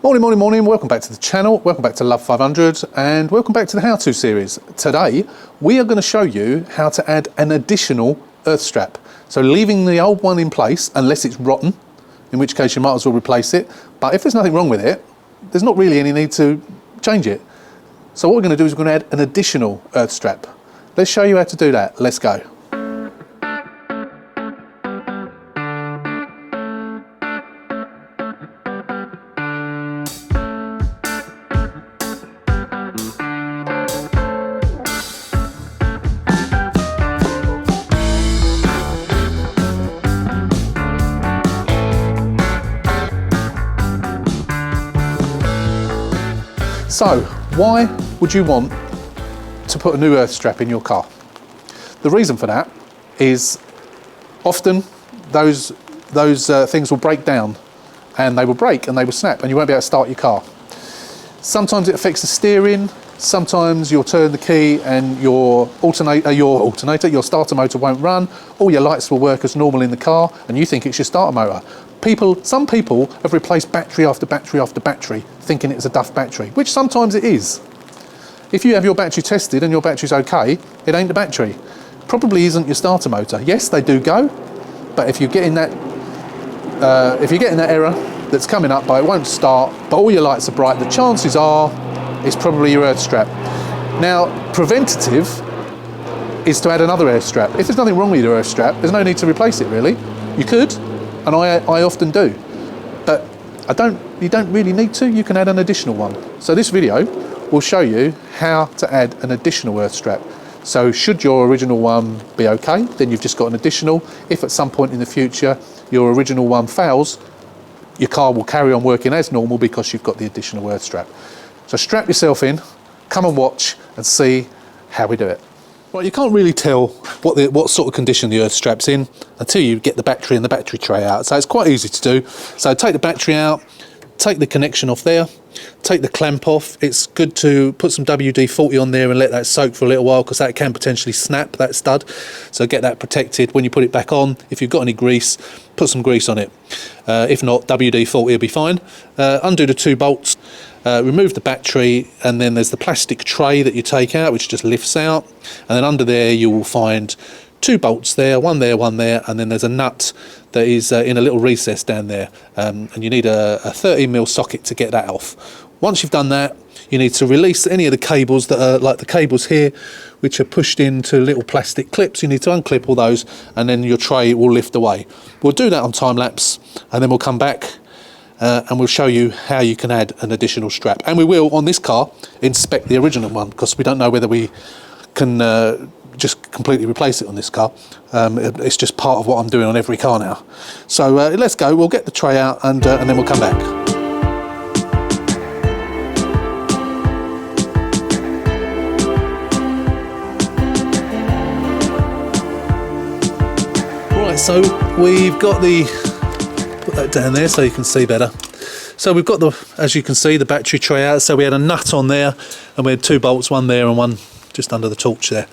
Morning, welcome back to the channel, welcome back to Love 500 and welcome back to the how-to series. Today we are going to show you how to add an additional earth strap. So leaving the old one in place unless it's rotten, in which case you might as well replace it, but if there's nothing wrong with it, there's not really any need to change it. So what we're going to do is we're going to add an additional earth strap. Let's show you how to do that. Let's go. So, why would you want to put a new earth strap in your car? The reason for that is often those things will break down and they will break and they will snap and you won't be able to start your car. Sometimes it affects the steering, sometimes you'll turn the key and your starter motor won't run, all your lights will work as normal in the car and you think it's your starter motor. Some people have replaced battery after battery after battery thinking it's a duff battery, which sometimes it is. If you have your battery tested and your battery's okay, it ain't the battery. Probably isn't your starter motor. Yes, they do go, but if you're getting that error that's coming up, but it won't start, but all your lights are bright, the chances are it's probably your earth strap. Now, preventative is to add another earth strap. If there's nothing wrong with your earth strap, there's no need to replace it really. You could, and I often do, but you don't really need to. You can add an additional one. So this video will show you how to add an additional earth strap. So should your original one be okay, then you've just got an additional. If at some point in the future your original one fails, your car will carry on working as normal because you've got the additional earth strap. So strap yourself in, come and watch and see how we do it. Right, you can't really tell what sort of condition the earth strap's in until you get the battery and the battery tray out. So it's quite easy to do. So take the battery out, take the connection off there, take the clamp off. It's good to put some WD-40 on there and let that soak for a little while because that can potentially snap, that stud. So get that protected. When you put it back on, if you've got any grease, put some grease on it. If not, WD-40 will be fine. Undo the two bolts. Remove the battery, and then there's the plastic tray that you take out, which just lifts out, and then under there you will find two bolts there, one there, and then there's a nut that is in a little recess down there, and you need a 13mm socket to get that off. Once you've done that, you need to release any of the cables that are like the cables here, which are pushed into little plastic clips. You need to unclip all those, and then your tray will lift away. We'll do that on time lapse, and then we'll come back and we'll show you how you can add an additional strap. And we will, on this car, inspect the original one because we don't know whether we can just completely replace it on this car. It's just part of what I'm doing on every car now. So let's go, we'll get the tray out and then we'll come back. Right, so we've got put that down there so you can see better. So we've got as you can see, the battery tray out. So we had a nut on there and we had two bolts, one there and one just under the torch there.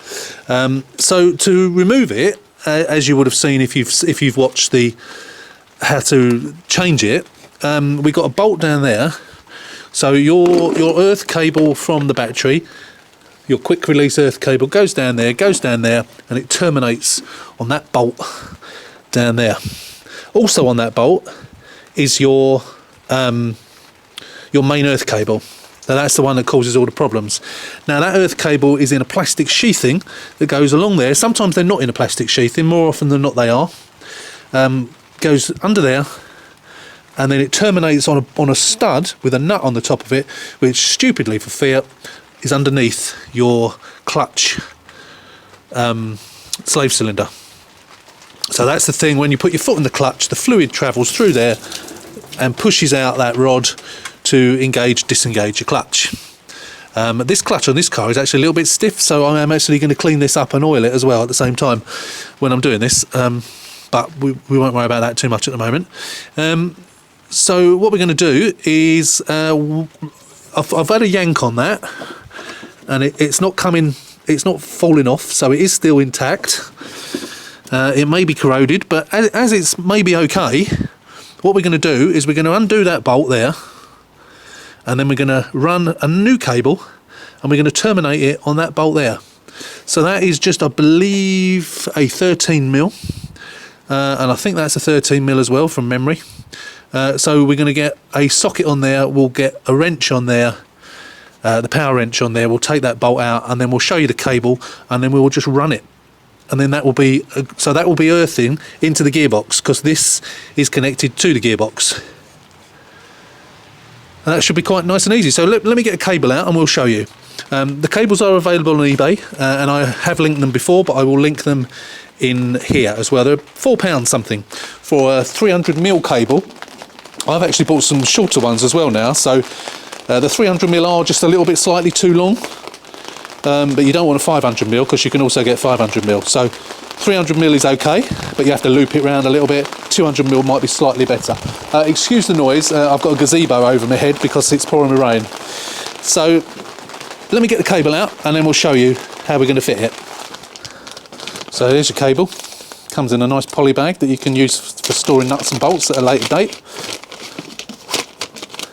So to remove it, as you would have seen if you've watched how to change it, we got a bolt down there. So your earth cable from the battery, your quick release earth cable goes down there, and it terminates on that bolt down there. Also on that bolt is your main earth cable. Now that's the one that causes all the problems. Now that earth cable is in a plastic sheathing that goes along there. Sometimes they're not in a plastic sheathing, more often than not they are. Goes under there, and then it terminates on a stud with a nut on the top of it, which stupidly for Fiat is underneath your clutch slave cylinder. So that's the thing, when you put your foot in the clutch, the fluid travels through there and pushes out that rod to disengage your clutch. This clutch on this car is actually a little bit stiff, so I am actually going to clean this up and oil it as well at the same time when I'm doing this, but we won't worry about that too much at the moment. So what we're going to do is I've had a yank on that, and it's not falling off, so it is still intact. It may be corroded, but as it's maybe okay, what we're going to do is we're going to undo that bolt there, and then we're going to run a new cable and we're going to terminate it on that bolt there. So that is just, I believe, a 13mm, and I think that's a 13mm as well from memory. So we're going to get a socket on there, we'll get a wrench on there, the power wrench on there, we'll take that bolt out, and then we'll show you the cable, and then we will just run it. And then that will be, so that will be earthing into the gearbox, because this is connected to the gearbox. And that should be quite nice and easy. So let me get a cable out and we'll show you. The cables are available on eBay, and I have linked them before, but I will link them in here as well. They're £4 something for a 300mm cable. I've actually bought some shorter ones as well now, so the 300mm are just a little bit slightly too long, but you don't want a 500mm because you can also get 500mm. So 300mm is okay, but you have to loop it around a little bit. 200mm might be slightly better. Excuse the noise, I've got a gazebo over my head because it's pouring with rain. So let me get the cable out and then we'll show you how we're going to fit it. So there's your cable. Comes in a nice poly bag that you can use for storing nuts and bolts at a later date.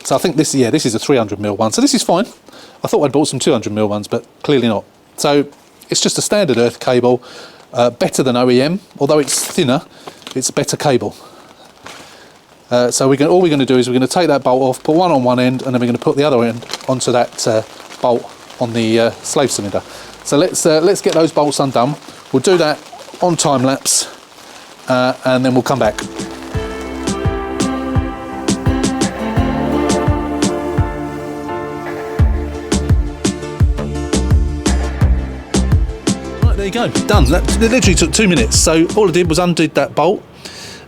So I think this, yeah, this is a 300mm one, so this is fine. I thought I'd bought some 200mm ones, but clearly not. So it's just a standard earth cable, better than OEM, although it's thinner, it's a better cable. So all we're going to do is we're going to take that bolt off, put one on one end, and then we're going to put the other end onto that bolt on the slave cylinder. So let's get those bolts undone. We'll do that on time lapse, and then we'll come back. Right, there you go, done. That literally took 2 minutes. So all I did was undid that bolt.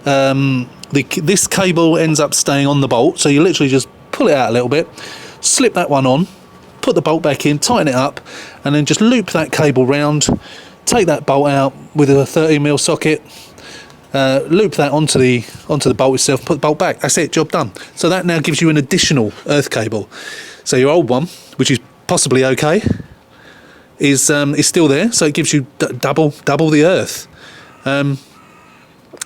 This cable ends up staying on the bolt, so you literally just pull it out a little bit, slip that one on, put the bolt back in, tighten it up, and then just loop that cable round, take that bolt out with a 13mm socket, loop that onto the bolt itself, put the bolt back. That's it, job done. So that now gives you an additional earth cable. So your old one, which is possibly okay, is still there, so it gives you double the earth.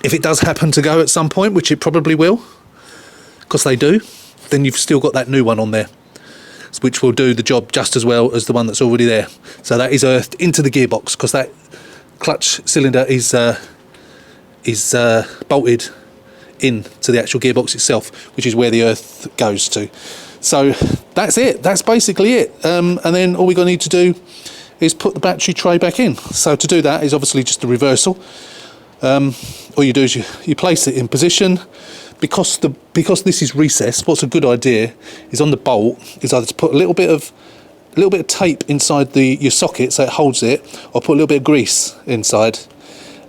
If it does happen to go at some point, which it probably will, because they do, then you've still got that new one on there, which will do the job just as well as the one that's already there. So that is earthed into the gearbox, because that clutch cylinder is bolted in to the actual gearbox itself, which is where the earth goes to. So that's it, that's basically it. And then all we're going to need to do is put the battery tray back in. So to do that is obviously just the reversal. All you do is you place it in position. Because this is recessed, what's a good idea is on the bolt is either to put a little bit of tape inside your socket so it holds it, or put a little bit of grease inside,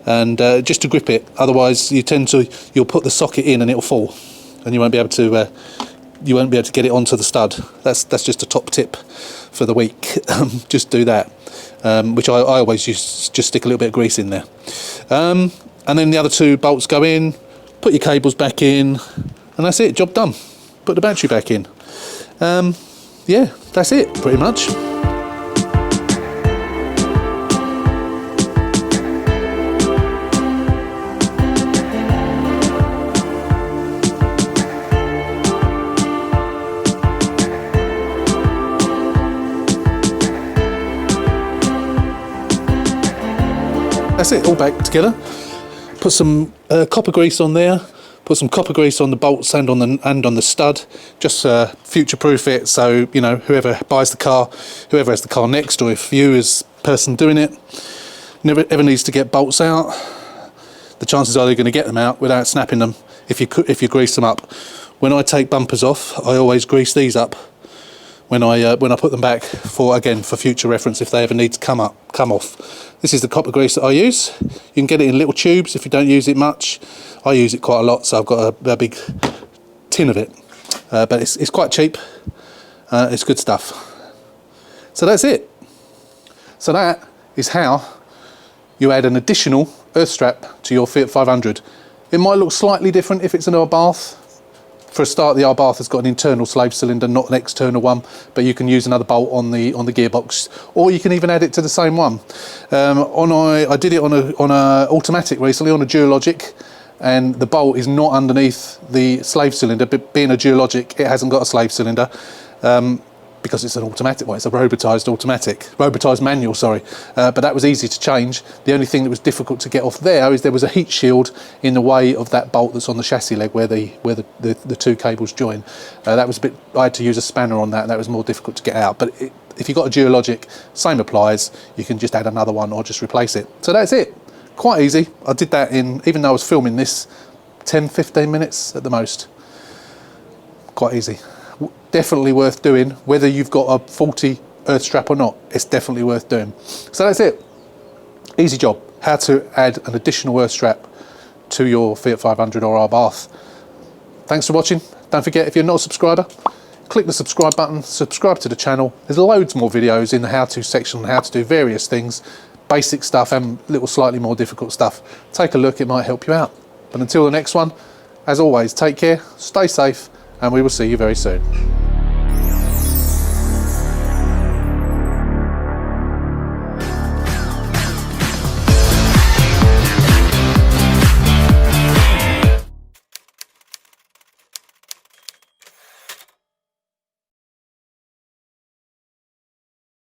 and just to grip it. Otherwise, you'll put the socket in and it'll fall, and you won't be able to get it onto the stud. That's just a top tip for the week. Just do that, which I always use. Just stick a little bit of grease in there, and then the other two bolts go in. Put your cables back in, and that's it, job done. Put the battery back in. Yeah, that's it, pretty much. That's it, all back together. Put some copper grease on there. Put some copper grease on the bolts and on the stud, just future-proof it. So you know, whoever buys the car, whoever has the car next, or if you as person doing it, never ever needs to get bolts out, the chances are they're going to get them out without snapping them if you grease them up. When I take bumpers off, I always grease these up when I put them back for future reference if they ever need to come off. This is the copper grease that I use. You can get it in little tubes if you don't use it much. I use it quite a lot, so I've got a big tin of it. But it's quite cheap. It's good stuff. So that's it. So that is how you add an additional earth strap to your Fiat 500. It might look slightly different if it's an Abarth. For a start, the Abarth has got an internal slave cylinder, not an external one, but you can use another bolt on the gearbox, or you can even add it to the same one. I did it on a automatic recently, on a Duologic, and the bolt is not underneath the slave cylinder, but being a Duologic, it hasn't got a slave cylinder. because it's an automatic one. It's a robotised manual, sorry. But that was easy to change. The only thing that was difficult to get off there is there was a heat shield in the way of that bolt that's on the chassis leg where the two cables join. That was a bit, I had to use a spanner on that, and that was more difficult to get out. But if you've got a Dualogic, same applies. You can just add another one or just replace it. So that's it. Quite easy. I did that in, even though I was filming this, 10-15 minutes at the most. Quite easy. Definitely worth doing, whether you've got a faulty earth strap or not. It's definitely worth doing. So that's it. Easy job. How to add an additional earth strap to your Fiat 500 or Abarth. Thanks for watching. Don't forget, if you're not a subscriber, click the subscribe button, subscribe to the channel. There's loads more videos in the how-to section on how to do various things, basic stuff and little slightly more difficult stuff. Take a look, it might help you out. But until the next one, as always, take care, stay safe, and we will see you very soon.